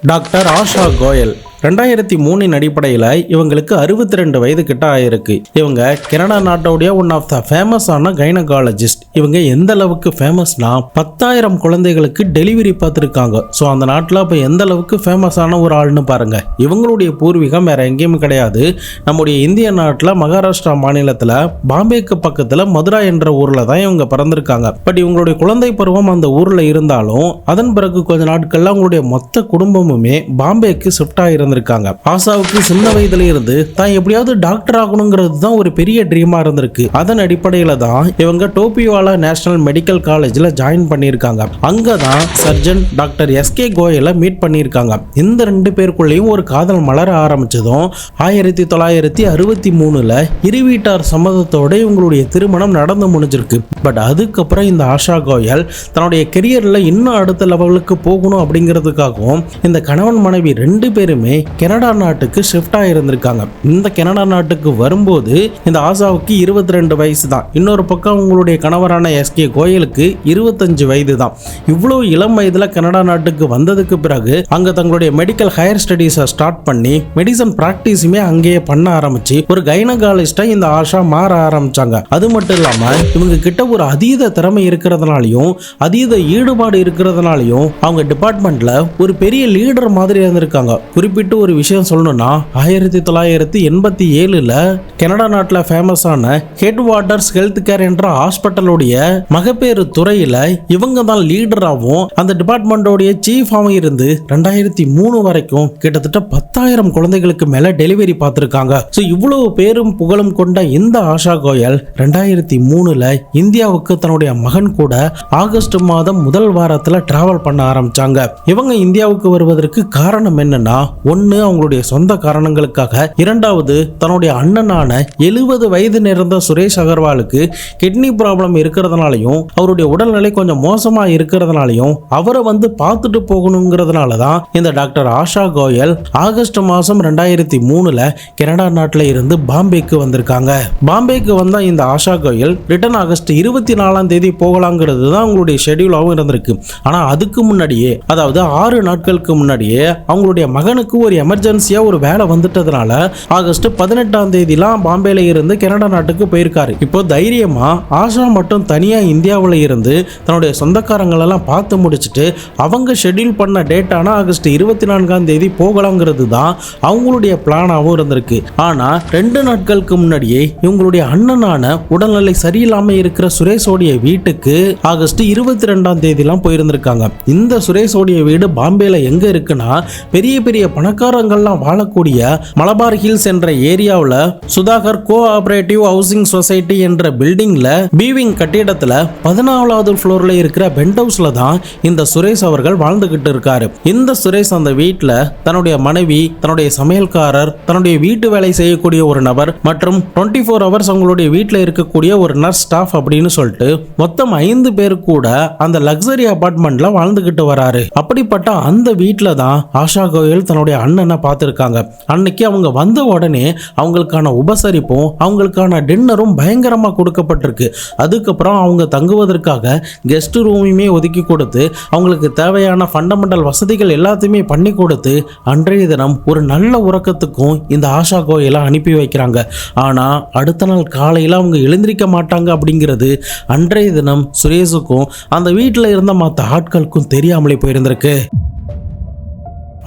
Doctor Asha Goyal 2003 அடிப்படையில் இவங்களுக்கு 62 வயது கிட்ட ஆயிருக்கு. இவங்க கனடா நாட்டோடைய ஒன் ஆஃப் த ஃபேமஸான கைனகாலஜிஸ்ட். இவங்க எந்த அளவுக்கு ஃபேமஸ்னா 10,000 குழந்தைகளுக்கு டெலிவரி பார்த்துருக்காங்க. ஸோ அந்த நாட்டில் இப்போ எந்த அளவுக்கு ஃபேமஸான ஒரு ஆள்னு பாருங்க. இவங்களுடைய பூர்வீகம் வேற எங்கேயும் கிடையாது, நம்முடைய இந்திய நாட்டில் மகாராஷ்டிரா மாநிலத்தில் பாம்பேக்கு பக்கத்தில் மதுரா என்ற ஊரில் தான் இவங்க பிறந்திருக்காங்க. பட் இவங்களுடைய குழந்தை பருவம் அந்த ஊரில் இருந்தாலும் அதன் பிறகு கொஞ்ச நாட்கள்ல அவங்களுடைய மொத்த குடும்பமுமே பாம்பேக்கு ஷிஃப்ட் ஆகிருந்தாங்க. ஆஷாவுக்கு சின்ன வயதுல இருந்து தான் எப்படியாவது டாக்டர் ஆகணுங்கிறது தான் ஒரு பெரிய ட்ரீமா இருந்திருக்கு. அதன் அடிப்படையில தான் இவங்க டோபியோலா நேஷனல் மெடிக்கல் காலேஜ்ல ஜாயின் பண்ணியிருக்காங்க. அங்கதான் சர்ஜன் டாக்டர் எஸ்கே கோயலை மீட் பண்ணியிருக்காங்க. இந்த ரெண்டு பேருக்குள்ளேயும் ஒரு காதல் மலர ஆரம்பிச்சதும் 1963 இரு வீட்டார் சம்மதத்தோட இவங்களுடைய திருமணம் நடந்து முடிஞ்சிருக்கு. பட் அதுக்கப்புறம் இந்த ஆஷா கோயல் தன்னுடைய கெரியர்ல இன்னும் அடுத்த லெவலுக்கு போகணும் அப்படிங்கிறதுக்காகவும் இந்த கணவன் மனைவி ரெண்டு பேருமே கனடா நாட்டுக்கு ஷிஃப்ட் ஆகியிருந்திருக்காங்க. இந்த கனடா நாட்டுக்கு வரும்போது இந்த ஆஷாவுக்கு 22 வயசு தான். இன்னொரு பக்கம் அவங்களுடைய கணவரான எஸ்கே கோயலுக்கு 25 வயது தான். இவ்வளவு இளம் வயதுல கனடா நாட்டுக்கு வந்ததுக்கு பிறகு அங்க தங்களுடைய மெடிக்கல் ஹையர் ஸ்டடீஸை ஸ்டார்ட் பண்ணி மெடிசன் பிராக்டிஸுமே அங்கேயே பண்ண ஆரம்பிச்சு ஒரு கைனகாலஜிஸ்டா இந்த ஆஷா மாற ஆரம்பிச்சாங்க. அது மட்டும் இல்லாம இவங்க கிட்ட ஒரு அதீத திறமை இருக்கிறதுனாலையும் அதீத ஈடுபாடு இருக்கிறதுனாலையும் அவங்க டிபார்ட்மெண்ட்ல ஒரு பெரிய லீடர் மாதிரி இருந்திருக்காங்க. குறிப்பிட்டு ஒரு விஷயம் சொல்லணும்னா 1987 கனடா நாட்டில் ஃபேமஸான ஹெட் வாட்டர்ஸ் ஹெல்த் கேர் என்ற ஹாஸ்பிட்டலுடைய மகப்பேறு துறையில இவங்க தான் லீடராகவும் அந்த டிபார்ட்மெண்டோடைய சீஃபாகவும் இருந்து 2003 வரைக்கும் கிட்டத்தட்ட 10,000 குழந்தைகளுக்கு மேல டெலிவரி பார்த்திருக்காங்க. ஸோ இவ்வளவு பேரும் புகழும் கொண்ட இந்த ஆஷா கோயல் 2003 இந்தியாவுக்கு தன்னுடைய மகன் கூட ஆகஸ்ட் மாதம் முதல் வாரத்தில் டிராவல் பண்ண ஆரம்பிச்சாங்க. இவங்க இந்தியாவுக்கு வருவதற்கு காரணம் என்னன்னா, ஒன்னு அவங்களுடைய சொந்த காரணங்களுக்காக, இரண்டாவது தன்னுடைய அண்ணனான 70 வயது நிறைந்த சுரேஷ் அகர்வாலுக்கு கிட்னி ப்ராப்ளம் இருக்கிறதுனாலையும் அவருடைய உடல்நிலை கொஞ்சம் மோசமா இருக்கிறதுனாலையும் அவரை வந்து பார்த்துட்டு போகணுங்கிறதுனால தான் இந்த டாக்டர் ஆஷா கோயல் ஆகஸ்ட் மாசம் 2003 கனடா நாட்டில் இருந்து பாம்பேக்கு வந்திருக்காங்க. பாம்பேக்கு வந்த இந்த ஆஷா கோயல் ரிட்டர்ன் ஆகஸ்ட் 24 போகலாங்கிறது தான் அவங்களுடைய ஷெட்யூலாகவும் இருந்திருக்கு. ஆனா அதுக்கு முன்னாடியே, அதாவது 6 நாட்களுக்கு முன்னாடியே அவங்களுடைய மகனுக்கு ஒரு எமர்ஜென்சியா ஒரு வேலை வந்துட்டதுனால ஆகஸ்ட் 18 பாம்பேல இருந்து கனடா நாட்டுக்கு போயிருக்காரு. இப்போ தைரியமா ஆஷா மட்டும் தனியா இந்தியாவில் இருந்து தன்னுடைய சொந்தக்காரங்களெல்லாம் பார்த்து முடிச்சுட்டு அவங்க ஷெட்யூல் பண்ண டேட்டான ஆகஸ்ட் 24 போகலாங்கிறது தான் அவங்களுடைய பிளானாகவும் இருந்திருக்கு. ஆனா 2 நாட்களுக்கு முன்னாடியே இவங்களுடைய அண்ணனான உடல்நிலை சரியில்லாம இருக்கிற சுரேஷோடைய வீட்டுக்கு ஆகஸ்ட் 22 போயிருந்திருக்காங்க. இந்த சுரேஷோடைய வீடு பாம்பேல எங்க இருக்குன்னா, பெரிய பெரிய பணக்காரங்கள்லாம் வாழக்கூடிய மலபார் ஹில்ஸ் என்ற ஏரியாவில் சுதாகர் கோஆபரேட்டிவ் ஹவுசிங் சொசைட்டி என்ற பில்டிங்ல பீவிங் கட்டிடத்துல 14வது ஃப்ளோர்ல இருக்கிற பென்ட் ஹவுஸ்ல தான் இந்த சுரேஷ் அவர்கள் வாழ்ந்துகிட்டு இருக்காரு. இந்த சுரேஷ் அந்த வீட்டில் தன்னுடைய மனைவி, தன்னுடைய சமையல்காரர், தன்னுடைய வீட்டு வேலை செய்யக்கூடிய ஒரு நபர் மற்றும் 24 ஹவர்ஸ் அவங்களுடைய வீட்டில் இருக்கக்கூடிய ஒரு நர்ஸ் ஸ்டாஃப் அப்படின்னு சொல்லிட்டு மொத்தம் 5 பேர் கூட அந்த லக்ஸரி அபார்ட்மெண்ட்ல வாழ்ந்துகிட்டு வராரு. அப்படிப்பட்ட அந்த வீட்டில் தான் ஆஷா கோயல் தன்னுடைய அண்ணனை பார்த்துருக்காங்க. அன்னைக்கு அவங்க வந்த உடனே அவங்களுக்கான உபசரிப்பும் அவங்களுக்கான டின்னரும் பயங்கரமாக கொடுக்கப்பட்டிருக்கு. அதுக்கப்புறம் அவங்க தங்குவதற்காக கெஸ்ட் ரூமையுமே ஒதுக்கி கொடுத்து அவங்களுக்கு தேவையான ஃபண்டமெண்டல் வசதிகள் எல்லாத்தையுமே பண்ணி கொடுத்து அன்றைய தினம் ஒரு நல்ல உறக்கத்துக்கும் இந்த ஆஷா கோயலை அனுப்பி வைக்கிறாங்க. ஆனால் அடுத்த நாள் காலையில் அவங்க எழுந்திருக்க மாட்டாங்க அப்படிங்கிறது அன்றைய தினம் சுரேஷுக்கும் அந்த வீட்டில் இருந்த மற்ற ஆட்களுக்கும் தெரியாமலே போயிருந்திருக்கு.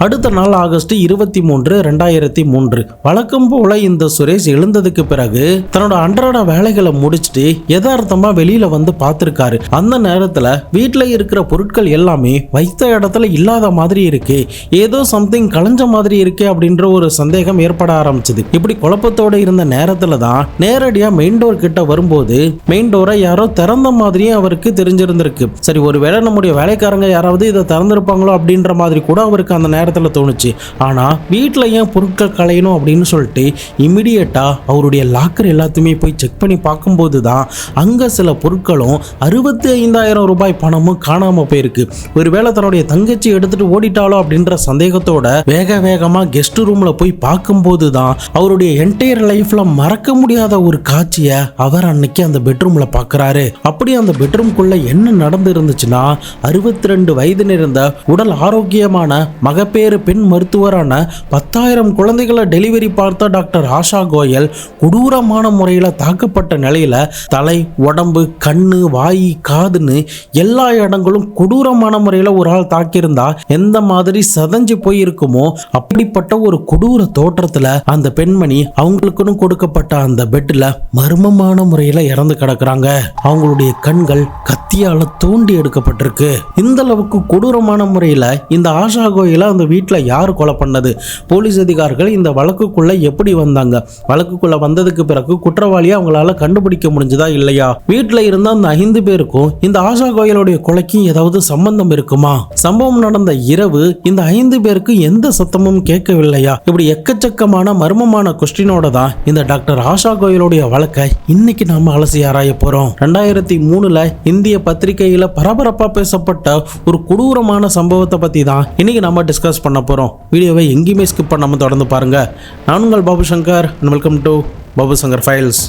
அடுத்த நாள் ஆகஸ்ட் 23, 2003 வழக்கம் போல இந்த சுரேஷ் எழுந்ததுக்கு பிறகு தன்னோட அன்றாட வேலைகளை முடிச்சுட்டு யதார்த்தமா வெளியில வந்து பார்த்திருக்காரு. அந்த நேரத்துல வீட்டுல இருக்கிற பொருட்கள் எல்லாமே வைத்த இடத்துல இல்லாத மாதிரி இருக்கு, ஏதோ சம்திங் கலைஞ்ச மாதிரி இருக்கு அப்படின்ற ஒரு சந்தேகம் ஏற்பட ஆரம்பிச்சது. இப்படி குழப்பத்தோட இருந்த நேரத்துல தான் நேரடியா மெயின் டோர் கிட்ட வரும்போது மெயின் டோரை யாரோ திறந்த மாதிரியே அவருக்கு தெரிஞ்சிருந்திருக்கு. சரி, ஒருவேளை நம்முடைய வேலைக்காரங்க யாராவது இதை திறந்திருப்பாங்களோ அப்படின்ற மாதிரி கூட அவருக்கு அந்த நேரத்தில் தோணுச்சு. ஆனா வீட்டுல ஏன் பொருட்கள் களையணும் அப்படின்னு சொல்லிட்டு இமிடியேட்டா அவருடைய லாக்கர் எல்லாத்தையுமே போய் செக் பண்ணி பார்க்கும்போது தான் அங்க சில பொருட்களும் 65,000 ரூபாய் பணமும் காணாம போயிருக்கு. ஒருவேளை தன்னுடைய தங்கச்சி எடுத்துட்டு ஓடிட்டாலோ அப்படின்ற சந்தேகத்தோட வேகமா கெஸ்ட் ரூம்ல போய் பார்க்கும்போது தான் அவருடைய என்டையர் லைஃப்ல மறக்க முடியாத ஒரு காட்சியை அவர் அன்னைக்கு அந்த பெட்ரூம்ல பார்க்கறாரு. அப்படி அந்த பெட்ரூம்குள்ள என்ன நடந்து இருந்துச்சுன்னா, 62 வயது நிறைந்த உடல் ஆரோக்கியமான மகப்பேறு மகப்பேறு பெண் மருத்துவரான 10,000 குழந்தைகளை டெலிவரி பார்த்த டாக்டர் ஆஷா கோயல் கொடூரமான முறையில் தாக்கப்பட்ட நிலையில தலை, உடம்பு, கண்ணு, வாய், காதுன்னு எல்லா இடங்களும் கொடூரமான முறையில் ஒரு ஆள் தாக்கியிருந்தா எந்த மாதிரி சதஞ்சு போயிருக்குமோ அப்படிப்பட்ட ஒரு கொடூர தோற்றத்துல அந்த பெண்மணி அவங்களுக்குன்னு கொடுக்கப்பட்ட அந்த பெட்ல மர்மமான முறையில் இறந்து கிடக்குறாங்க. அவங்களுடைய கண்கள் கத்தியால தோண்டி எடுக்கப்பட்டிருக்கு. இந்த அளவுக்கு கொடூரமான முறையில் இந்த ஆஷா கோயிலை அந்த வீட்டில் யார் கொலை பண்ணது? போலீஸ் அதிகாரிகள் இந்த வழக்குக்குள்ள எப்படி வந்தாங்க? வழக்குக்குள்ள வந்ததுக்கு பிறகு குற்றவாளியை அவங்களால கண்டுபிடிக்க முடிஞ்சதா இல்லையா? வீட்டில் இருந்த அந்த 5 பேருக்கும் இந்த ஆஷா கோயிலுடைய கொலைக்கு ஏதாவது சம்பந்தம் இருக்குமா? சம்பவம் நடந்த இரவு இந்த 5 பேருக்கு எந்த சத்தமும் கேட்கவில்லையா? இப்படி எக்கச்சக்கமான மர்மமான கொஸ்டினோட தான் இந்த டாக்டர் ஆஷா கோயிலுடைய வழக்கை இன்னைக்கு நாம அலசி ஆராய போறோம். 2003 இந்திய பத்திரிகையில பரபரப்பா பேசப்பட்ட ஒரு கொடூரமான சம்பவத்தை பத்தி தான் இன்னைக்கு நம்ம டிஸ்கஸ் பண்ண போறோம். வீடியோவை எங்கேயுமே ஸ்கிப் பண்ணாம தொடர்ந்து பாருங்க. நான் உங்கள் Babu Shankar. Welcome to Babu Shankar files.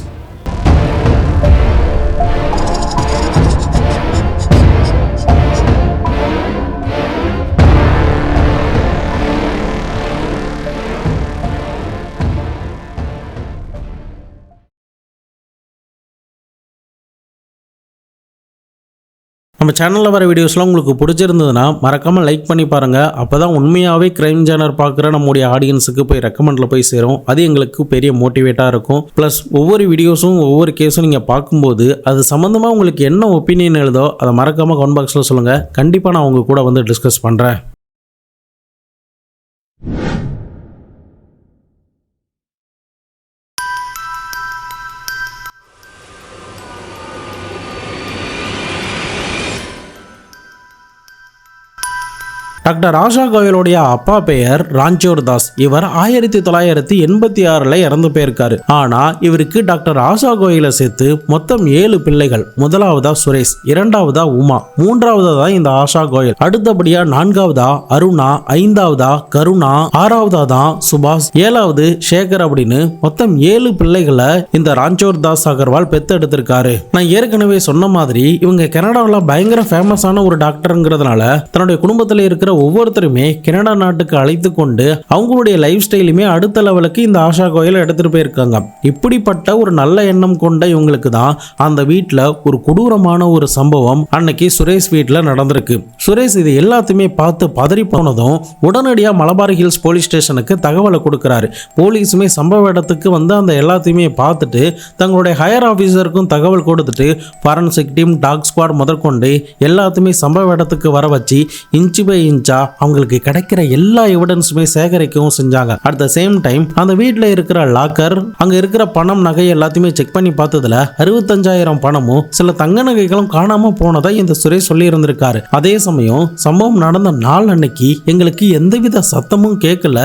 நம்ம சேனலில் வர வீடியோஸ்லாம் உங்களுக்கு பிடிச்சிருந்ததுன்னா மறக்காமல் லைக் பண்ணி பாருங்கள். அப்போ தான் உண்மையாகவே க்ரைம் ஜானர் பார்க்குற நம்முடைய ஆடியன்ஸுக்கு போய் ரெக்கமெண்டில் போய் சேரும். அது எங்களுக்கு பெரிய மோட்டிவேட்டாக இருக்கும். ப்ளஸ் ஒவ்வொரு வீடியோஸும் ஒவ்வொரு கேஸும் நீங்கள் பார்க்கும்போது அது சம்மந்தமாக உங்களுக்கு என்ன ஒப்பீனியன் எழுதோ அதை மறக்காமல் கமெண்ட் பாக்ஸில் சொல்லுங்கள். கண்டிப்பாக நான் உங்கள் கூட வந்து டிஸ்கஸ் பண்ணுறேன். டாக்டர் ஆஷா கோயலுடைய அப்பா பெயர் ராஞ்சோர் தாஸ். இவர் 1986 இறந்து போயிருக்காரு. ஆனா இவருக்கு டாக்டர் ஆஷா கோயலை சேர்த்து மொத்தம் 7 பிள்ளைகள். முதலாவதா சுரேஷ், இரண்டாவதா உமா, மூன்றாவதா தான் இந்த ஆஷா கோயல், அடுத்தபடியா 4வதா அருணா, 5வதா கருணா, 6வதா தான் சுபாஷ், 7வது சேகர் அப்படின்னு மொத்தம் 7 பிள்ளைகளை இந்த ராஞ்சோர் தாஸ் அகர்வால் பெத்து எடுத்திருக்காரு. நான் ஏற்கனவே சொன்ன மாதிரி இவங்க கனடாவில் பயங்கர ஃபேமஸான ஒரு டாக்டருங்கிறதுனால தன்னுடைய குடும்பத்தில் இருக்கிற ஒவ்வொருத்தருமே கனடா நாட்டுக்கு அழைத்து கொண்டு அவங்களுடைய லைஃப் ஸ்டைலுமே அடுத்த லெவலுக்கு இந்த ஆஷா கோயிலை எடுத்துட்டு போயிருக்காங்க. இப்படிப்பட்ட ஒரு நல்ல எண்ணம் கொண்ட இவங்களுக்கு தான் அந்த வீட்டில் ஒரு கொடூரமான ஒரு சம்பவம் அன்னைக்கு சுரேஷ் வீட்டில் நடந்திருக்கு. சுரேஷ் இது எல்லாத்தையுமே பார்த்து பதறி போனதும் உடனடியாக மலபார் ஹில்ஸ் போலீஸ் ஸ்டேஷனுக்கு தகவலை கொடுக்கிறாரு. போலீஸுமே சம்பவ இடத்துக்கு வந்து அந்த எல்லாத்தையுமே பார்த்துட்டு தங்களுடைய ஹையர் ஆஃபீஸருக்கும் தகவல் கொடுத்துட்டு ஃபாரன்சிக் டீம், டாக் ஸ்குவாட் முதற்கொண்டு எல்லாத்தையுமே சம்பவ இடத்துக்கு வர வச்சு இன்ச்சு பை இன்ச் அவங்களுக்கு கிடைக்கிற எல்லா எவிடன்ஸுமே சேகரிக்கவும் செஞ்சாங்க. அட் த சேம் டைம் அந்த வீட்டில் இருக்கிற லாக்கர், அங்க இருக்கிற பணம், நகை எல்லாத்தையுமே செக் பண்ணி பார்த்ததுல 65,000 பணமும் சில தங்க நகைகளும் காணாம போனதை இந்த சுரேஷ் சொல்லி இருந்திருக்காரு. அதே சமயம் சம்பவம் நடந்த நாள் அன்னைக்கு எங்களுக்கு எந்தவித சத்தமும் கேட்கல,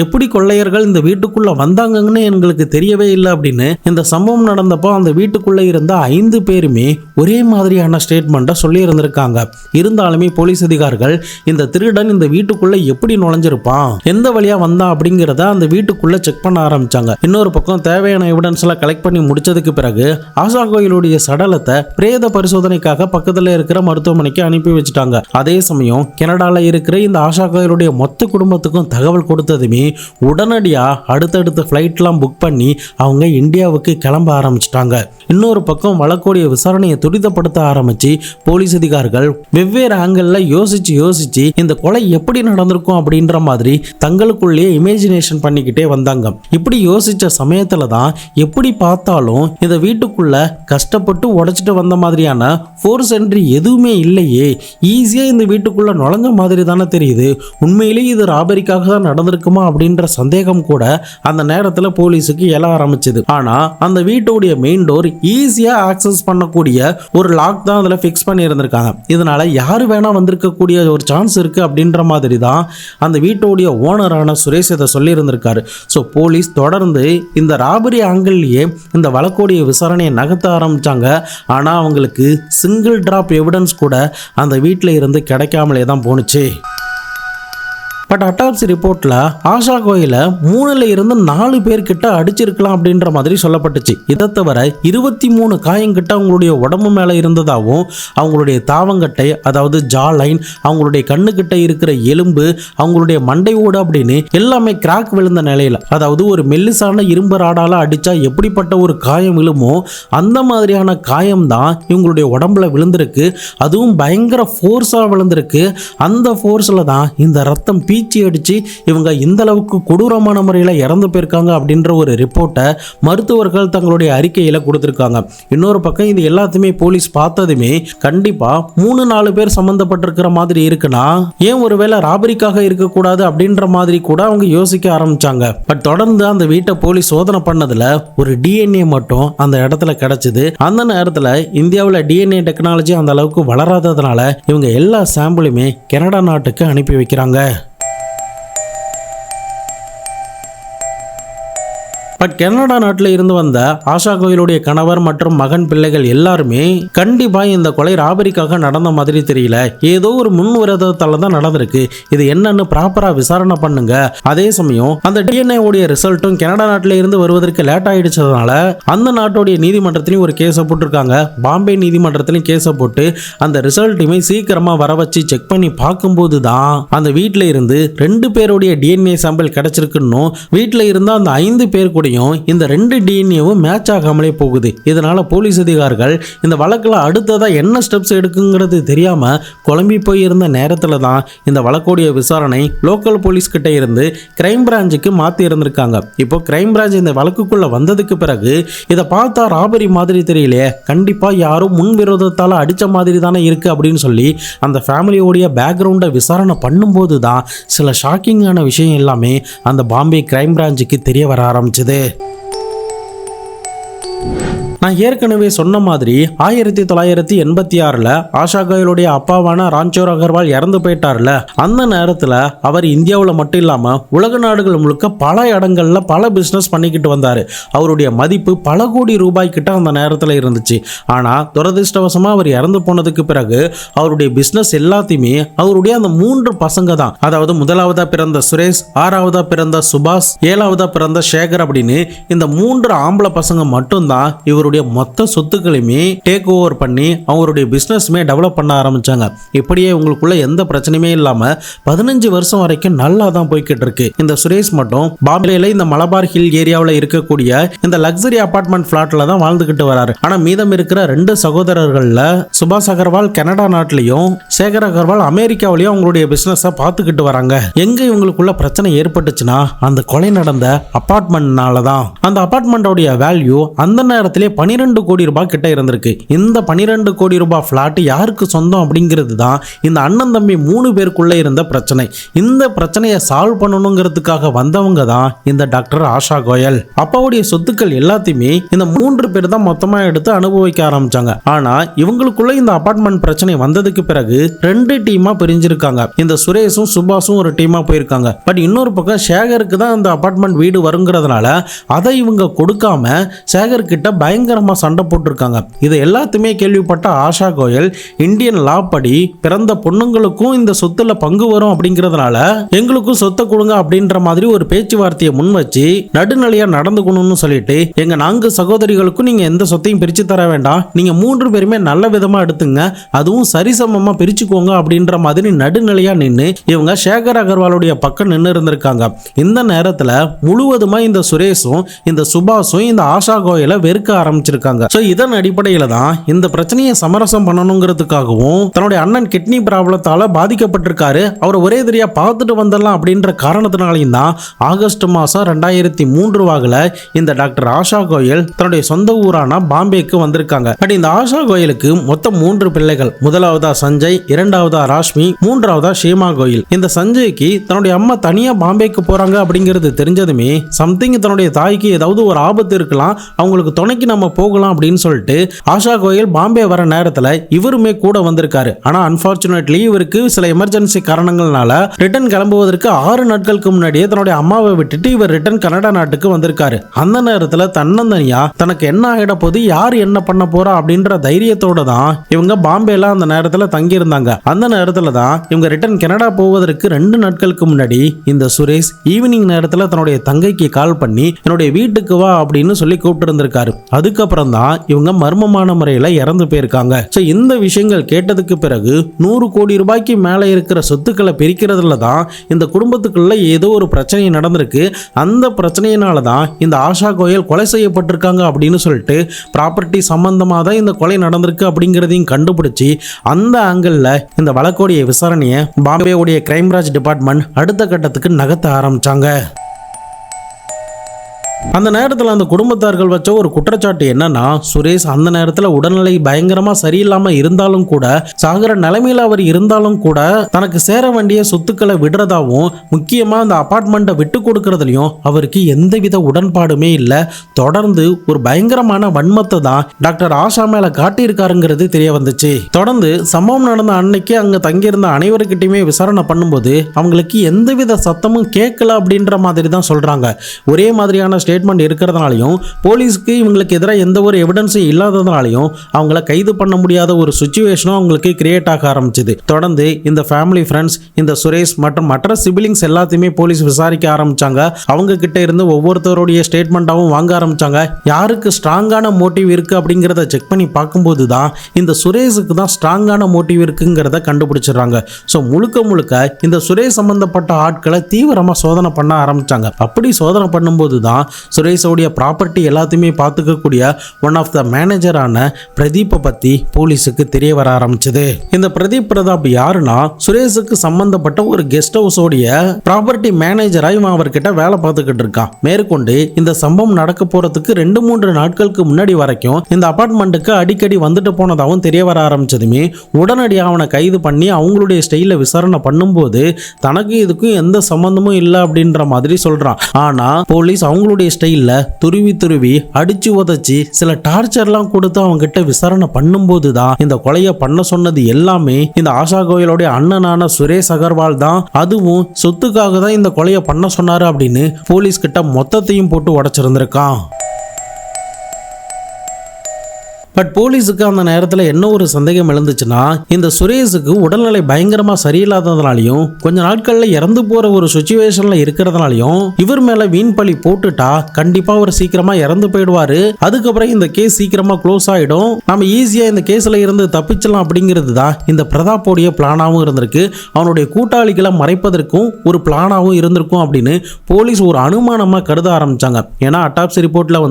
எப்படி கொள்ளையர்கள் இந்த வீட்டுக்குள்ள வந்தாங்கன்னு எங்களுக்கு தெரியவே இல்லை அப்படின்னு இந்த சம்பவம் நடந்தப்போ அந்த வீட்டுக்குள்ள இருந்த 5 பேருமே ஒரே மாதிரியான ஸ்டேட்மெண்ட்டை சொல்லி இருந்திருக்காங்க. இருந்தாலுமே போலீஸ் அதிகாரிகள் இந்த திருடன் இந்த வீட்டுக்குள்ள எப்படி நுழைஞ்சிருப்பான், எந்த வழியா வந்தான் அப்படிங்கிறத அந்த வீட்டுக்குள்ள செக் பண்ண ஆரம்பிச்சாங்க. இன்னொரு பக்கம் தேவையான எவிடன்ஸ் எல்லாம் கலெக்ட் பண்ணி முடிச்சதுக்கு பிறகு ஆஷா கோயிலுடைய சடலத்தை பிரேத பரிசோதனைக்காக பக்கத்துல இருக்கிற மருத்துவமனைக்கு அனுப்பி வச்சுட்டாங்க. அதே சமயம் கனடால இருக்கிற இந்த ஆஷா கோயிலுடைய மொத்த குடும்பத்துக்கும் தகவல் கொடுத்ததுமே உடனடியா அடுத்தடுத்த ஃபிளைட்லாம் புக் பண்ணி அவங்க இந்தியாவுக்கு கிளம்ப ஆரம்பிச்சிட்டாங்க. இன்னொரு பக்கம் வழக்குடைய விசாரணையை துரிதப்படுத்த ஆரம்பிச்சு போலீஸ் அதிகாரிகள் வெவ்வேறு ஆங்கிள் யோசிச்சு இந்த கொலை எப்படி நடந்திருக்கும் அப்படின்ற மாதிரி தங்களுக்குள்ளேயே இமேஜினேஷன் பண்ணிக்கிட்டே வந்தாங்க. இப்படி யோசிச்ச சமயத்துல தான் எப்படி பார்த்தாலும் இந்த வீட்டுக்குள்ள கஷ்டப்பட்டு உடைச்சிட்டு வந்த மாதிரியான ஃபோர்ஸ் என்ட்ரி எதுவுமே இல்லையே, ஈஸியா இந்த வீட்டுக்குள்ள நுழைஞ்ச மாதிரி தானே தெரியுது. உண்மையிலேயே இது ராபரிக்காக தான் நடந்திருக்குமா அப்படின்ற சந்தேகம் கூட அந்த நேரத்துல போலீஸுக்கு எழ ஆரம்பிச்சது. ஆனா அந்த வீட்டுடைய மெயின் டோர் ஈஸியா ஆக்சஸ் பண்ணக்கூடிய ஒரு லாக் தான் அதுல ஃபிக்ஸ் பண்ணி இருந்திருக்காங்க. இதனால யாரு வேணா வந்திருக்கக்கூடிய ஒரு சான்ஸ் இருக்கு அப்படின்ற மாதிரி தான் அந்த வீட்டோடைய ஓனரான சுரேஷ் இதை சொல்லி இருந்திருக்காரு. ஸோ போலீஸ் தொடர்ந்து இந்த ராபரி ஆங்கிள்லயே இந்த வழக்கோடைய விசாரணையை நகர்த்த ஆரம்பிச்சாங்க. ஆனால் அவங்களுக்கு சிங்கிள் டிராப் எவிடன்ஸ் கூட அந்த வீட்டில் இருந்து கிடைக்காமலே தான் போணுச்சு. பட் அட்டாப்சி ரிப்போர்ட்ல ஆஷா கோயில 3ல இருந்து 4 பேர் கிட்ட அடிச்சிருக்கலாம் அப்படின்ற மாதிரி சொல்லப்பட்டுச்சு. இதை தவிர 23 காயங்கிட்ட அவங்களுடைய உடம்பு மேல இருந்ததாகவும், அவங்களுடைய தாவங்கட்டை அதாவது ஜா லைன், அவங்களுடைய கண்ணுக்கிட்ட இருக்கிற எலும்பு, அவங்களுடைய மண்டை ஓடு அப்படின்னு எல்லாமே கிராக் விழுந்த நிலையில, அதாவது ஒரு மெல்லிசான இரும்பு ராடால அடிச்சா எப்படிப்பட்ட ஒரு காயம் விழுமோ அந்த மாதிரியான காயம் தான் இவங்களுடைய உடம்புல விழுந்திருக்கு. அதுவும் பயங்கர ஃபோர்ஸா விழுந்திருக்கு. அந்த ஃபோர்ஸ்ல தான் இந்த ரத்தம் பீச்சி அடிச்சு இவங்க இந்த அளவுக்கு கொடூரமான முறையில் இறந்து போயிருக்காங்க அப்படின்ற ஒரு ரிப்போர்ட்டை மருத்துவர்கள் தங்களுடைய அறிக்கையில கொடுத்திருக்காங்க. இன்னொரு பக்கம் இது எல்லாத்தையுமே போலீஸ் பார்த்ததுமே கண்டிப்பா 3-4 பேர் சம்பந்தப்பட்டிருக்கிற மாதிரி இருக்குன்னா ஏன் ஒருவேளை ராபரிக்காக இருக்கக்கூடாது அப்படின்ற மாதிரி கூட அவங்க யோசிக்க ஆரம்பிச்சாங்க. பட் தொடர்ந்து அந்த வீட்டை போலீஸ் சோதனை பண்ணதுல ஒரு டிஎன்ஏ மட்டும் அந்த இடத்துல கிடைச்சது. அந்த நேரத்தில் இந்தியாவில் டிஎன்ஏ டெக்னாலஜி அந்த அளவுக்கு வளராததுனால இவங்க எல்லா சாம்பிளுமே கனடா நாட்டுக்கு அனுப்பி வைக்கிறாங்க. பட் கனடா நாட்டில் இருந்து வந்த ஆஷா கோயிலுடைய கணவர் மற்றும் மகன் பிள்ளைகள் எல்லாருமே கண்டிப்பா இந்த கொலை ராபரிக்காக நடந்த மாதிரி தெரியல, ஏதோ ஒரு முன் விரோதத்தால தான் நடந்திருக்கு, இது என்னன்னு ப்ராப்பரா விசாரணை பண்ணுங்க. அதே சமயம் அந்த டிஎன்ஏ உடைய ரிசல்ட்டும் கனடா நாட்டில இருந்து வருவதற்கு லேட் ஆயிடுச்சதுனால அந்த நாட்டுடைய நீதிமன்றத்திலையும் ஒரு கேஸை போட்டிருக்காங்க. பாம்பே நீதிமன்றத்திலையும் கேஸை போட்டு அந்த ரிசல்ட்டுமே சீக்கிரமா வர வச்சு செக் பண்ணி பார்க்கும்போது தான் அந்த வீட்டில இருந்து 2 பேருடைய டிஎன்ஏ சாம்பிள் கிடைச்சிருக்குன்னு, வீட்டில இருந்த அந்த 5 பேர் கூட இந்த 2 டிஎன்ஏவும் மேட்ச் ஆகாமலே போகுது. இதனால போலீஸ் அதிகாரிகள் இந்த வழக்கில் அடுத்ததா என்ன ஸ்டெப்ஸ் எடுக்குங்கிறது தெரியாம குழம்பி போயிருந்த நேரத்தில் தான் இந்த வழக்குடைய விசாரணை லோக்கல் போலீஸ் கிட்ட இருந்து கிரைம் பிரான்ச்சுக்கு மாற்றி இருந்திருக்காங்க. இப்போ கிரைம் பிரான்ச் இந்த வழக்குக்குள்ள வந்ததுக்கு பிறகு இதை பார்த்தா ராபரி மாதிரி தெரியலையே, கண்டிப்பா யாரும் முன் விரோதத்தால் அடிச்ச மாதிரி தானே இருக்கு அப்படின்னு சொல்லி அந்த ஃபேமிலியோடைய பேக்ரவுண்டை விசாரணை பண்ணும்போது தான் சில ஷாக்கிங்கான விஷயம் எல்லாமே அந்த பாம்பே கிரைம் பிரான்ச்சுக்கு தெரிய வர ஆரம்பிச்சது. நான் ஏற்கனவே சொன்ன மாதிரி 1986 ஆஷா கோயிலுடைய அப்பாவான ராஞ்சோர் அகர்வால் இறந்து போயிட்டார்ல, அந்த நேரத்தில் அவர் இந்தியாவில் மட்டும் இல்லாமல் உலக நாடுகள் முழுக்க பல இடங்கள்ல பல பிஸ்னஸ் பண்ணிக்கிட்டு வந்தார். அவருடைய மதிப்பு பல கோடி ரூபாய் கிட்ட அந்த நேரத்தில் இருந்துச்சு. ஆனால் துரதிருஷ்டவசமாக அவர் இறந்து போனதுக்கு பிறகு அவருடைய பிஸ்னஸ் எல்லாத்தையுமே அவருடைய அந்த 3 பசங்க தான், அதாவது முதலாவதா பிறந்த சுரேஷ், 6வதா பிறந்த சுபாஷ், 7வதா பிறந்த சேகர் அப்படின்னு இந்த 3 ஆம்பளை பசங்க மட்டும்தான் இவருடைய மொத்த சொத்துக்களையுமே டேக் ஓவர் பண்ணி அவருடைய பிசினஸ்மே டெவலப் பண்ண ஆரம்பிச்சாங்க. இப்படியே உங்களுக்குள்ள எந்த பிரச்சனையுமே இல்லாம 15 வருஷம் வரைக்கும் நல்லா தான் போய்கிட்டு இருக்கு. இந்த சுரேஷ் மட்டும் பாம்பேல இந்த மலபார் ஹில் ஏரியாவில் இருக்கக்கூடிய இந்த லக்ஸரி அபார்ட்மெண்ட் பிளாட்ல தான் வாழ்ந்துகிட்டு வராரு. ஆனா மீதம் இருக்கிற 2 சகோதரர்கள்ல சுபாஷ் அகர்வால் கனடா நாட்டிலையும் சேகர் அகர்வால் அமெரிக்காவிலையும் அவங்களுடைய பிசினஸை பார்த்துக்கிட்டு வராங்க. எங்க இவங்களுக்குள்ள பிரச்சனை ஏற்பட்டுச்சுன்னா அந்த கொலை நடந்த அபார்ட்மெண்ட்னால தான். அந்த அபார்ட்மெண்டோடைய வேல்யூ அந்த நேரத்திலே 12 கோடி ரூபாய் கிட்ட இருந்திருக்கு. இந்த 12 கோடி ரூபாய் பிளாட் யாருக்கு சொந்தம் அப்படிங்கிறது தான் இந்த அண்ணன் தம்பி 3 பேருக்குள்ள இருந்த பிரச்சனை. இந்த பிரச்சனையை சால்வ் பண்ணணுங்கிறதுக்காக வந்தவங்க தான் இந்த டாக்டர் ஆஷா கோயல். அப்பாவுடைய சொத்துக்கள் எல்லாத்தையுமே இந்த 3 பேர் தான் மொத்தமா எடுத்து அனுபவிக்க ஆரம்பிச்சாங்க. ஆனா இவங்களுக்குள்ள இந்த அபார்ட்மெண்ட் பிரச்சனை வந்ததுக்கு பிறகு 2 டீமா பிரிஞ்சிருக்காங்க. இந்த சுரேஷும் சுபாஷும் ஒரு டீமா போயிருக்காங்க. பட் இன்னொரு பக்கம் சேகருக்கு தான் இந்த அபார்ட்மெண்ட் வீடு வருங்கிறதுனால அதை இவங்க கொடுக்காம சேகர் கிட்ட பயங்கரமா சண்டை போட்டிருக்காங்க. இது எல்லாத்தையுமே கேள்விப்பட்ட ஆஷா கோயல் இந்தியன் லா படி பிறந்த பொண்ணுங்களுக்கும் இந்த சொத்துல பங்கு வரும் அப்படிங்கிறதுனால எங்களுக்கும் சொத்தை கொடுங்க அப்படின்ற மாதிரி ஒரு பேச்சுவார்த்தையை முன் வச்சு நடுநிலையா நடந்துக்கணும்னு சொல்லிட்டு எங்க 4 சகோதரிகளுக்கும் நீங்க எந்த சொத்தையும் பிரிச்சு தர வேண்டாம், நீங்க 3 பேருமே நல்ல விதமா எடுத்துங்க, அதுவும் சரிசமமா பிரிச்சுக்கோங்க அப்படின்ற மாதிரி நடுநிலையா நின்று இவங்க சேகர் அகர்வாலுடைய பக்கம் நின்று இருந்திருக்காங்க. இந்த நேரத்துல முழுவதுமா இந்த சுரேஷும் இந்த சுபாஷும் இந்த ஆஷா கோயலை வெறுக்க ஆரம்பிச்சிருக்காங்க. சோ இதன் அடிப்படையில தான் இந்த பிரச்சனையை சமரசம் பண்ணணுங்கிறதுக்காகவும் தன்னுடைய அண்ணன் கிட்னி ப்ராப்ளத்தால பாதிக்கப்பட்டிருக்காரு, அவர் ஒரே தெரியா பார்த்துட்டு வந்துடலாம் அப்படின்ற காரணத்தினாலையும் தான் ஆகஸ்ட் மாசம் 2003 வாக்குல இந்த டாக்டர் ஆஷா கோயல் தன்னுடைய சொந்த ஊரான பாம்பேக்கு வந்திருக்காங்க. பட் இந்த ஆஷா கோயலுக்கு மொத்தம் 3 பிள்ளைகள். முதலாவதா சஞ்சய், 2வதா ராஷ்மி, 3வதா ஷீமா கோயல். இந்த சஞ்சய்க்கு தன்னுடைய அம்மா தனியா பாம்பேக்கு போறாங்க அப்படிங்கிறது தெரிஞ்சதுமே சம்திங் தன்னுடைய தாய்க்கு ஏதாவது ஒரு ஆபத்து இருக்கலாம், அவங்களுக்கு துணைக்கு நம்ம நம்ம போகலாம் அப்படின்னு சொல்லிட்டு ஆஷா கோயல் பாம்பே வர நேரத்துல இவருமே கூட வந்திருக்காரு. ஆனா அன்பார்ச்சுனேட்லி இவருக்கு சில எமர்ஜென்சி காரணங்களால ரிட்டர்ன் கிளம்புவதற்கு 6 நாட்களுக்கு முன்னாடியே தன்னுடைய அம்மாவை விட்டுட்டு இவர் ரிட்டர்ன் கனடா நாட்டுக்கு வந்திருக்காரு. அந்த நேரத்துல தன்னந்தனியா தனக்கு என்ன ஆகிட போது, யார் என்ன பண்ண போறா அப்படின்ற தைரியத்தோட தான் இவங்க பாம்பேல அந்த நேரத்துல தங்கி இருந்தாங்க. அந்த நேரத்துல தான் இவங்க ரிட்டர்ன் கனடா போவதற்கு 2 நாட்களுக்கு முன்னாடி இந்த சுரேஷ் ஈவினிங் நேரத்துல தன்னுடைய தங்கைக்கு கால் பண்ணி என்னுடைய வீட்டுக்கு வா அப்படின்னு சொல்லி கூப்பிட்டு இருந்திருக்காரு. அதுக்கப்புறம் தான் இவங்க மர்மமான முறையில இறந்து போயிருக்காங்க. இந்த விஷயங்கள் கேட்டதுக்கு பிறகு 100 கோடி ரூபாய்க்கு மேல இருக்கிற சொத்துக்களை பிரிக்கிறதுல தான் இந்த குடும்பத்துக்குள்ள ஏதோ ஒரு பிரச்சனை நடந்திருக்கு. அந்த பிரச்சனையினால தான் இந்த ஆஷா கோயல் கொலை செய்யப்பட்டிருக்காங்க அப்படின்னு சொல்லிட்டு ப்ராப்பர்ட்டி சம்பந்தமாக தான் இந்த கொலை நடந்திருக்கு அப்படிங்கிறதையும் கண்டுபிடிச்சி அந்த ஆங்கிள் இந்த வழக்கோடைய விசாரணையை பாம்பேவுடைய கிரைம் பிரான்ச் டிபார்ட்மெண்ட் அடுத்த கட்டத்துக்கு நகர்த்த ஆரம்பிச்சாங்க. அந்த நேரத்தில் அந்த குடும்பத்தார்கள் வச்ச ஒரு குற்றச்சாட்டு என்னன்னா, சுரேஷ் அந்த நேரத்தில் உடல்நிலை பயங்கரமா சரியில்லாம இருந்தாலும் கூட, சாகர நிலைமையில அவர் இருந்தாலும் கூட தனக்கு சேர வேண்டிய சொத்துக்களை விடுறதாவும், முக்கியமா அந்த அபார்ட்மெண்ட்டை விட்டு கொடுக்கறதுலயும் அவருக்கு எந்தவித உடன்பாடுமே இல்லை. தொடர்ந்து ஒரு பயங்கரமான வன்மத்தை தான் டாக்டர் ஆஷா மேல காட்டியிருக்காருங்கிறது தெரிய வந்துச்சு. தொடர்ந்து சம்பவம் நடந்த அன்னைக்கு அங்க தங்கியிருந்த அனைவருக்கிட்டையுமே விசாரணை பண்ணும்போது அவங்களுக்கு எந்தவித சத்தமும் கேட்கல அப்படின்ற மாதிரி தான் சொல்றாங்க. ஒரே மாதிரியான ஸ்டேட்மெண்ட் இருக்கிறதுனாலையும் போலீஸ்க்கு இவங்களுக்கு எதிராக எந்த ஒரு எவிடன்ஸும் இல்லாததுனாலையும் அவங்கள கைது பண்ண முடியாத ஒரு சுச்சுவேஷனும் அவங்களுக்கு கிரியேட் ஆக ஆரம்பிச்சது. தொடர்ந்து இந்த ஃபேமிலி ஃப்ரெண்ட்ஸ், இந்த சுரேஷ் மற்றும் மற்ற சிபிலிங்ஸ் எல்லாத்தையுமே போலீஸ் விசாரிக்க ஆரம்பிச்சாங்க. அவங்க கிட்ட இருந்து ஒவ்வொருத்தருடைய ஸ்டேட்மெண்ட்டாகவும் வாங்க ஆரம்பிச்சாங்க. யாருக்கு ஸ்ட்ராங்கான மோட்டிவ் இருக்கு அப்படிங்கிறத செக் பண்ணி பார்க்கும்போது தான் இந்த சுரேஷுக்கு தான் ஸ்ட்ராங்கான மோட்டிவ் இருக்குங்கிறத கண்டுபிடிச்சிடுறாங்க. ஸோ முழுக்க இந்த சுரேஷ் சம்பந்தப்பட்ட ஆட்களை தீவிரமாக சோதனை பண்ண ஆரம்பிச்சாங்க. அப்படி சோதனை பண்ணும்போது தான் சுரேஷோடைய ப்ராப்பர்ட்டி எல்லாத்தையுமே பார்த்துக்கக்கூடிய ஒன் ஆஃப் த மேனேஜரான பிரதீப்பை பற்றி போலீஸுக்கு தெரிய வர ஆரம்பிச்சது. இந்த பிரதீப் பிரதாப் யாருன்னா, சுரேஷுக்கு சம்பந்தப்பட்ட ஒரு கெஸ்ட் ஹவுஸோடைய ப்ராப்பர்ட்டி மேனேஜராக இவன் அவர்கிட்ட வேலை பார்த்துக்கிட்டு இருக்கான். மேற்கொண்டு இந்த சம்பவம் நடக்க போறதுக்கு 2-3 நாட்களுக்கு முன்னாடி வரைக்கும் இந்த அபார்ட்மெண்ட்டுக்கு அடிக்கடி வந்துட்டு போனதாகவும் தெரிய வர ஆரம்பிச்சதுமே உடனடியாக அவனை கைது பண்ணி அவங்களுடைய ஸ்டைலில் விசாரணை பண்ணும்போது தனக்கு இதுக்கும் எந்த சம்பந்தமும் இல்லை அப்படின்ற மாதிரி சொல்றான். ஆனா போலீஸ் அவங்களுடைய ஸ்டைல்ல துருவி அடிச்சு உதச்சி சில டார்ச்சர்லாம் கொடுத்து அவங்க கிட்ட விசாரணை பண்ணும்போது தான் இந்த கொலையை பண்ண சொன்னது எல்லாமே இந்த ஆஷா கோயலோடைய அண்ணனான சுரேஷ் அகர்வால் தான். அதுவும் சொத்துக்காக தான் இந்த கொலையை பண்ண சொன்னாரு அப்படின்னு போலீஸ் கிட்ட மொத்தத்தையும் போட்டு உடைச்சிருந்திருக்கான். பட் போலீஸுக்கு அந்த நேரத்தில் என்ன ஒரு சந்தேகம் எழுந்துச்சுன்னா, இந்த சுரேஷுக்கு உடல்நிலை பயங்கரமா சரியில்லாததுனாலையும் கொஞ்ச நாட்களில் இறந்து போற ஒரு சுச்சுவேஷன்ல இருக்கிறதுனாலையும் இவர் மேல வீண் பழி போட்டுட்டா கண்டிப்பா அவர் சீக்கிரமா இறந்து போயிடுவாரு. அதுக்கப்புறம் இந்த கேஸ் சீக்கிரமா க்ளோஸ் ஆயிடும், நம்ம ஈஸியா இந்த கேஸ்ல இருந்து தப்பிச்சலாம் அப்படிங்கிறது தான் இந்த பிரதாப்போடைய பிளானாகவும் இருந்திருக்கு. அவனுடைய கூட்டாளிகளை மறைப்பதற்கும் ஒரு பிளானாகவும் இருந்திருக்கும் அப்படின்னு போலீஸ் ஒரு அனுமானமா கருத ஆரம்பிச்சாங்க. ஏன்னா அட்டாப்சி ரிப்போர்ட்ல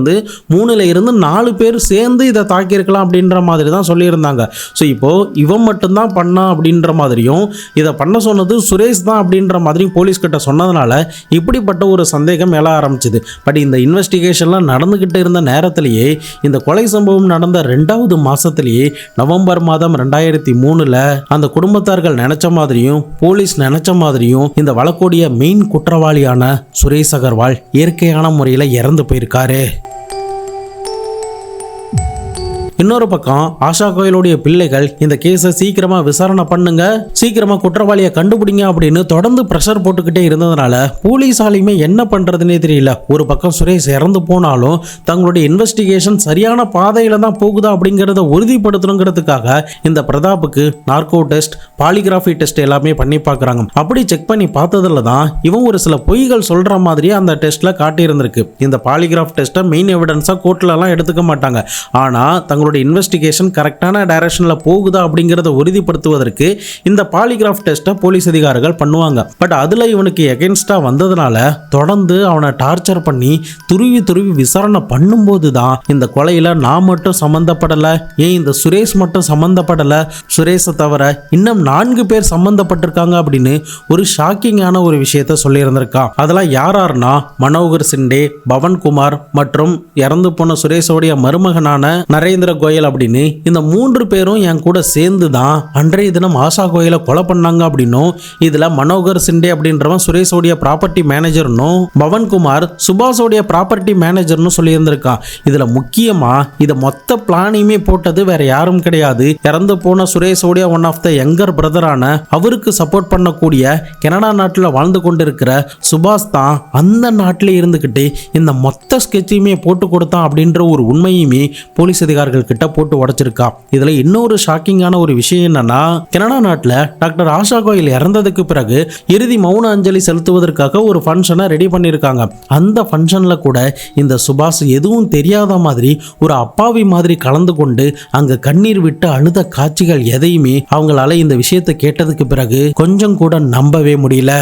3 இருந்து 4 பேர் சேர்ந்து இதை தாக்கி இருக்கலாம் அப்படின்ற மாதிரி தான் சொல்லியிருந்தாங்க. ஸோ இப்போ இவன் மட்டும்தான் பண்ணா அப்படின்ற மாதிரியும் இதை பண்ண சொன்னது சுரேஷ் தான் அப்படின்ற மாதிரியும் போலீஸ் கிட்ட சொன்னதுனால இப்படிப்பட்ட ஒரு சந்தேகம் எழ ஆரம்பிச்சது. பட் இந்த இன்வெஸ்டிகேஷன்லாம் நடந்துகிட்டு இருந்த நேரத்திலேயே இந்த கொலை சம்பவம் நடந்த 2வது மாசத்திலேயே நவம்பர் மாதம் 2003 அந்த குடும்பத்தார்கள் நினைச்ச மாதிரியும் போலீஸ் நினைச்ச மாதிரியும் இந்த வழக்கோடைய மெயின் குற்றவாளியான சுரேஷ் அகர்வால் இயற்கையான முறையில் இறந்து போயிருக்காரு. இன்னொரு பக்கம் ஆஷா கோயலுடைய பிள்ளைகள் இந்த கேஸை சீக்கிரமா விசாரணை பண்ணுங்க, சீக்கிரமா குற்றவாளியை கண்டுபிடிங்க அப்படின்னு தொடர்ந்து பிரஷர் போட்டுக்கிட்டே இருந்ததுனால போலீஸாலையுமே என்ன பண்றதுன்னே தெரியல. ஒரு பக்கம் சுரேஷ் இறந்து போனாலும் தங்களுடைய இன்வெஸ்டிகேஷன் சரியான பாதையில தான் போகுதா அப்படிங்கிறத உறுதிப்படுத்தணுங்கிறதுக்காக இந்த பிரதாப்புக்கு நார்கோ டெஸ்ட், பாலிகிராஃபி டெஸ்ட் எல்லாமே பண்ணி பார்க்குறாங்க. அப்படி செக் பண்ணி பார்த்ததுல தான் இவன் ஒரு சில பொய்கள் சொல்ற மாதிரி அந்த டெஸ்ட்ல காட்டியிருந்திருக்கு. இந்த பாலிகிராஃப் டெஸ்ட்டை மெயின் எவிடன்ஸா கோர்ட்லலாம் எடுத்துக்க மாட்டாங்க. ஆனா தங்களுடைய இன்வெஸ்டிகேஷன் கரெக்டான டைரக்ஷன்ல போகுதா அப்படிங்கறத உறுதிப்படுத்துவதற்கு இந்த பாலிகிராஃப் டெஸ்ட்டை போலீஸ் அதிகாரிகள் பண்ணுவாங்க. பட் அதுல இவனுக்கு எகென்ஸ்டா வந்ததுனால தொடர்ந்து அவனை டார்ச்சர் பண்ணி துருவி விசாரணை பண்ணும்போது தான் இந்த கொலையில நான் மட்டும் சம்பந்தப்படல, ஏன் இந்த சுரேஷ் மட்டும் சம்பந்தப்படல, சுரேஷை தவிர இன்னும் 4 பேர் சம்பந்தப்பட்டிருக்காங்க அப்படின்னு ஒரு ஷாக்கிங்கான ஒரு விஷயத்த சொல்லி இருந்திருக்கான். அதெல்லாம் யாருன்னா மனோகர் சிண்டே, பவன்குமார் மற்றும் இறந்து போன சுரேஷோடைய மருமகனான நரேந்திர கோயல் அப்படின்னு இந்த 3 பேரும் என் கூட சேர்ந்து தான் அன்றைய தினம் ஆஷா கோயலை கொலை பண்ணாங்க அப்படின்னும், இதுல மனோகர் சிண்டே அப்படின்றவன் சுரேஷோடைய ப்ராப்பர்ட்டி மேனேஜர்னும், பவன்குமார் சுபாஷோடைய ப்ராப்பர்ட்டி மேனேஜர்னு சொல்லியிருந்திருக்கான். இதுல முக்கியமா இதை மொத்த பிளானையுமே போட்டது வேற யாரும் கிடையாது, இறந்து போன சுரேஷோடைய ஒன் ஆஃப் த யங்கர் பிரதரான அவருக்கு சப்போர்ட் பண்ணக்கூடிய கனடா நாட்டில் வாழ்ந்து கொண்டிருக்கிற சுபாஷ் தான் அந்த நாட்டிலே இருந்துகிட்டு இந்த மொத்த ஸ்கெட்சையுமே போட்டு கொடுத்தான் அப்படின்ற ஒரு உண்மையுமே போலீஸ் அதிகாரிகள் கிட்ட போட்டு உடைச்சிருக்கா. இதுல இன்னொரு ஷாக்கிங்கான ஒரு விஷயம் என்னன்னா, கனடா நாட்டில் டாக்டர் ஆஷா கோயல் இறந்ததுக்கு பிறகு இறுதி மௌன அஞ்சலி செலுத்துவதற்காக ஒரு ஃபங்க்ஷனை ரெடி பண்ணியிருக்காங்க. அந்த ஃபங்க்ஷன்ல கூட இந்த சுபாஷ் எதுவும் தெரியாத மாதிரி ஒரு அப்பாவி மாதிரி கலந்து கொண்டு அங்க கண்ணீர் விட்டு அழுத காட்சிகள் எதையுமே அவங்களால இந்த விஷயத்தை கேட்டதுக்கு பிறகு கொஞ்சம் கூட நம்பவே முடியல.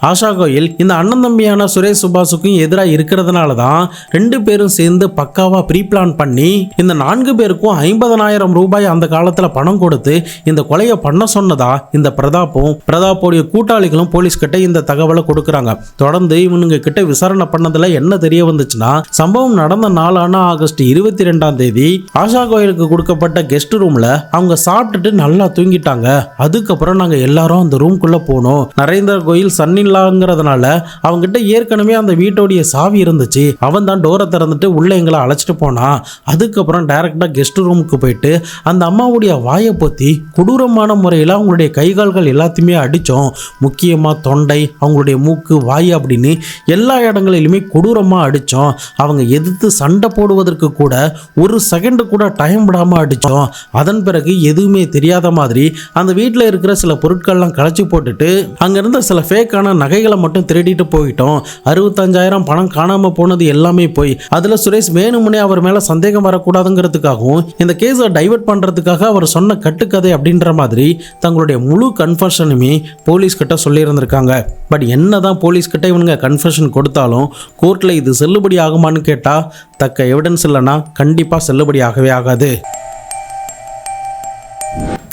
ஆஷா கோயல் இந்த அண்ணன் தம்பியான சுரேஷ் சுபாஷுக்கும் எதிராக இருக்கிறதுனால தான் 2 பேரும் சேர்ந்து பக்காவா ப்ரீ பிளான் பண்ணி இந்த 4 பேருக்கும் 50,000 ரூபாய் அந்த காலத்துல பணம் கொடுத்து இந்த கொலையை பண்ண சொன்னதா இந்த பிரதாப்போடைய கூட்டாளிகளும் போலீஸ் கிட்ட இந்த தகவலை கொடுக்கறாங்க. தொடர்ந்து இவனுங்க கிட்ட விசாரணை பண்ணதுல என்ன தெரிய வந்துச்சுன்னா, சம்பவம் நடந்த நாளான ஆகஸ்ட் 22ஆம் தேதி ஆஷா கோயலுக்கு கொடுக்கப்பட்ட கெஸ்ட் ரூம்ல அவங்க சாப்பிட்டுட்டு நல்லா தூங்கிட்டாங்க. அதுக்கப்புறம் நாங்க எல்லாரும் அந்த ரூம்குள்ள போனோம். நரேந்திர கோயல் சன்னில் அவங்கிட்ட ஏற்கனவே அந்த வீட்டோடைய சாவி இருந்துச்சு. அவன் தான் டோரை திறந்துட்டு உள்ள எங்களை அழைச்சிட்டு போனான். அதுக்கப்புறம் டைரக்டா கெஸ்ட் ரூமுக்கு போயிட்டு அந்த அம்மாவுடைய வாயை பொத்தி கொடூரமான முறையில் அவங்களுடைய கைகால்கள் எல்லாத்தையுமே அடித்தோம். முக்கியமாக தொண்டை, அவங்களுடைய மூக்கு, வாய் அப்படின்னு எல்லா இடங்களிலுமே கொடூரமாக அடித்தோம். அவங்க எதிர்த்து சண்டை போடுவதற்கு கூட ஒரு செகண்ட் கூட டைம் விடாமல் அடித்தோம். அதன் பிறகு எதுவுமே தெரியாத மாதிரி அந்த வீட்டில் இருக்கிற சில பொருட்கள்லாம் களைச்சி போட்டுட்டு அங்கிருந்த சில ஃபேக்கான நகைகளை மட்டும் திருடிட்டு போயிட்டோம். 65,000 பணம் காணாம போனது எல்லாமே போய் அதுல சுரேஷ் வேணுமுனே அவர் மேல சந்தேகம் வரக்கூடாதுங்கிறதுக்காகவும் இந்த கேஸை டைவர்ட் பண்றதுக்காக அவர் சொன்ன கட்டுக்கதை அப்படின்ற மாதிரி தங்களுடைய முழு கன்ஃபெஷனுமே போலீஸ் கிட்ட சொல்லி இருந்திருக்காங்க. பட் என்னதான் போலீஸ் கிட்ட இவனுங்க கன்ஃபெஷன் கொடுத்தாலும் கோர்ட்ல இது செல்லுபடி ஆகுமான்னு கேட்டா தக்க எவிடன்ஸ் இல்லைன்னா கண்டிப்பா செல்லுபடி ஆகவே ஆகாது.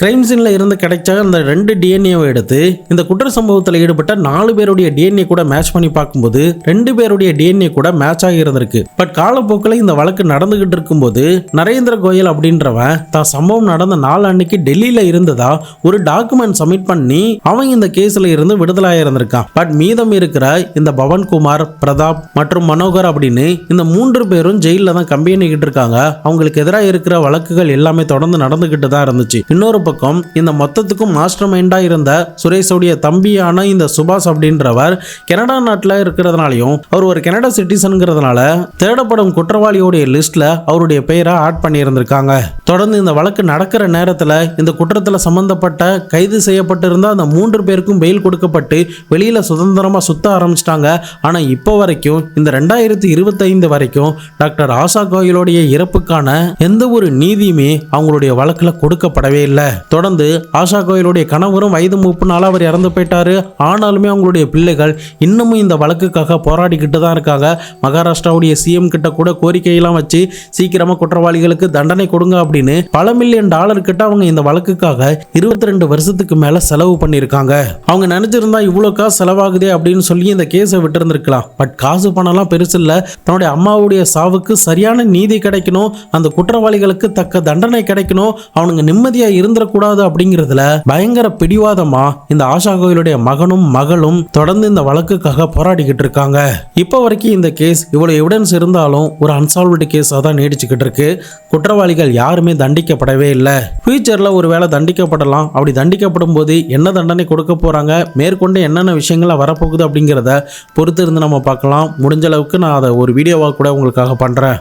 கிரைம் சீனில் இருந்து கிடைச்ச அந்த 2 டிஎன்ஏவை எடுத்து இந்த குற்ற சம்பவத்தில் ஈடுபட்ட 4 பேருடைய டிஎன்ஏ கூட மேட்ச் பண்ணி பார்க்கும்போது 2 பேருடைய டிஎன்ஏ கூட மேட்ச் ஆகி இருந்திருக்கு. பட் காலப்போக்கில் இந்த வழக்கு நடந்துகிட்டு இருக்கும்போது நரேந்திர கோயல் அப்படின்றவன் தான் சம்பவம் நடந்த நாள் அன்னைக்கு டெல்லியில இருந்ததா ஒரு டாக்குமெண்ட் சப்மிட் பண்ணி அவன் இந்த கேஸ்ல இருந்து விடுதலாக இருந்திருக்கான். பட் மீதம் இருக்கிற இந்த பவன்குமார், பிரதாப் மற்றும் மனோகர் அப்படின்னு இந்த 3 பேரும் ஜெயில தான் கம்பி பண்ணிக்கிட்டு இருக்காங்க. அவங்களுக்கு எதிராக இருக்கிற வழக்குகள் எல்லாமே தொடர்ந்து நடந்துகிட்டு தான் இருந்துச்சு. இன்னொரு பக்கம் இந்த மொத்தத்துக்கும் மாஸ்டர் மைண்டா இருந்த சுரேஷோடைய தம்பியான இந்த சுபாஷ் அப்படின்றவர் கனடா நாட்டில் இருக்கிறதுனாலையும் அவர் ஒரு கனடா சிட்டிசன்ங்கிறதுனால தேடப்படும் குற்றவாளியோடைய லிஸ்ட்ல அவருடைய பெயரை ஆட் பண்ணி இருந்திருக்காங்க. தொடர்ந்து இந்த வழக்கு நடக்கிற நேரத்தில் இந்த குற்றத்தில் சம்பந்தப்பட்ட கைது செய்யப்பட்டிருந்த அந்த 3 பேருக்கும் பெயில் கொடுக்கப்பட்டு வெளியில சுதந்திரமா சுத்த ஆரம்பிச்சிட்டாங்க. ஆனா இப்போ வரைக்கும் இந்த 2025 வரைக்கும் டாக்டர் ஆஷா கோயலுடைய இறப்புக்கான எந்த ஒரு நீதியுமே அவங்களுடைய வழக்குல கொடுக்கப்படவே இல்லை. தொடர்ந்து ஆஷா கோயலுடைய கணவரும் வயது 34 அவர் இறந்து போயிட்டாரு. ஆனாலுமே அவங்களுடைய பிள்ளைகள் இன்னமும் இந்த வழக்குக்காக போராடிக்கிட்டு தான் இருக்காங்க. மகாராஷ்டிராவுடைய சிஎம் கிட்ட கூட கோரிக்கையெல்லாம் வச்சு சீக்கிரமா குற்றவாளிகளுக்கு தண்டனை கொடுங்க அப்படின்னு பல மில்லியன் டாலர் கிட்ட அவங்க இந்த வழக்குக்காக 22 வருஷத்துக்கு மேல செலவு பண்ணியிருக்காங்க. அவங்க நினைச்சிருந்தா இவ்வளவு காசு செலவாகுதே அப்படின்னு சொல்லி இந்த கேஸை விட்டு இருந்திருக்கலாம். பட் காசு பணம்லாம் பெருசு இல்ல. தன்னுடைய அம்மாவுடைய சாவுக்கு சரியான நீதி கிடைக்கணும், அந்த குற்றவாளிகளுக்கு தக்க தண்டனை கிடைக்கணும், அவனுங்க நிம்மதியா இருந்துடக்கூடாது அப்படிங்கிறதுல பயங்கர பிடிவாதமா இந்த ஆஷா கோயலுடைய மகனும் மகளும் தொடர்ந்து இந்த வழக்குக்காக போராடிக்கிட்டு இருக்காங்க. இப்போ வரைக்கும் இந்த கேஸ் இவ்வளவு எவிடன்ஸ் இருந்தாலும் ஒரு அன்சால்வ்டு கேஸாக தான் நீடிச்சுக்கிட்டு இருக்கு. குற்றவாளிகள் யாருமே தண்டிக்கப்படவே இல்லை. ஃபியூச்சர்ல ஒருவேளை தண்டிக்கப்படலாம். அப்படி தண்டிக்கப்படும் போது என்ன தண்டனை கொடுக்க போறாங்க, மேற்கொண்டு என்னென்ன விஷயங்கள்லாம் வரப்போகுது அப்படிங்கிறத பொறுத்து இருந்து நம்ம பார்க்கலாம். முடிஞ்ச அளவுக்கு நான் அதை ஒரு வீடியோவாக கூட உங்களுக்காக பண்றேன்.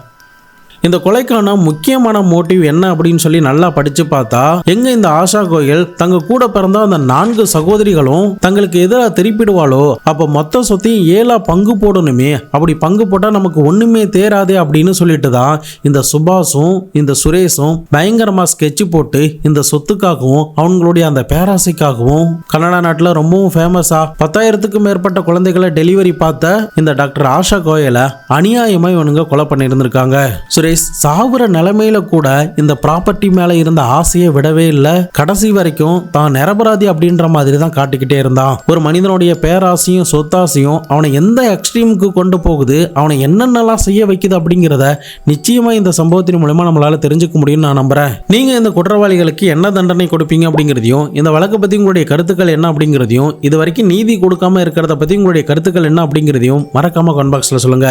இந்த கொலைக்கான முக்கியமான மோட்டிவ் என்ன அப்படின்னு சொல்லி நல்லா படிச்சு பார்த்தா, எங்க இந்த ஆஷா கோயல் தங்க கூட பிறந்த அந்த 4 சகோதரிகளும் தங்களுக்கு எதிராக திருப்பிடுவாளோ அப்ப மொத்த சொத்தையும் 7ஆ பங்கு போடணுமே, அப்படி பங்கு போட்டா நமக்கு ஒண்ணுமே தேராதே அப்படின்னு சொல்லிட்டு தான் இந்த சுபாஷும் இந்த சுரேஷும் பயங்கரமா ஸ்கெட்ச் போட்டு இந்த சொத்துக்காகவும் அவங்களுடைய அந்த பேராசைக்காகவும் கனடா நாட்டில் ரொம்பவும் ஃபேமஸா 10,000க்கும் மேற்பட்ட குழந்தைகளை டெலிவரி பார்த்த இந்த டாக்டர் ஆஷா கோயலை அநியாயமா இவனுங்க கொலை பண்ணியிருந்திருக்காங்க. சுரேஷ் சுரேஷ் சாவுற நிலைமையில கூட இந்த ப்ராப்பர்ட்டி மேல இருந்த ஆசையை விடவே இல்லை. கடைசி வரைக்கும் தான் நிரபராதி அப்படின்ற மாதிரி தான் காட்டிக்கிட்டே இருந்தான். ஒரு மனிதனுடைய பேராசையும் சொத்தாசையும் அவனை எந்த எக்ஸ்ட்ரீமுக்கு கொண்டு போகுது, அவனை என்னென்னலாம் செய்ய வைக்குது அப்படிங்கிறத நிச்சயமா இந்த சம்பவத்தின் மூலமா நம்மளால தெரிஞ்சுக்க முடியும்னு நான் நம்புறேன். நீங்க இந்த குற்றவாளிகளுக்கு என்ன தண்டனை கொடுப்பீங்க அப்படிங்கிறதையும், இந்த வழக்கை பத்தி உங்களுடைய கருத்துக்கள் என்ன அப்படிங்கிறதையும், இது வரைக்கும் நீதி கொடுக்காம இருக்கிறத பத்தி உங்களுடைய கருத்துக்கள் என்ன அப்படிங்கிறதையும் மறக்காம கமெண்ட் பாக்ஸ்ல சொல்லுங்க.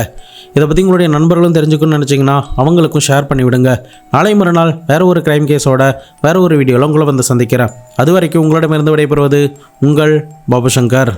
இதை பத்தி உங்களுடைய நண்பர்களும் தெரிஞ்சுக்கணும்னு நினைச்சீங்கன்னா அவங்களுக்கும் ஷேர் பண்ணி விடுங்க. நாளை மறுநாள் வேற ஒரு கிரைம் கேஸோட வேற ஒரு வீடியோல உங்களை வந்து சந்திக்கிறேன். அது வரைக்கும் உங்களிடமிருந்து விடைபெறுவது உங்கள் பாபு சங்கர்.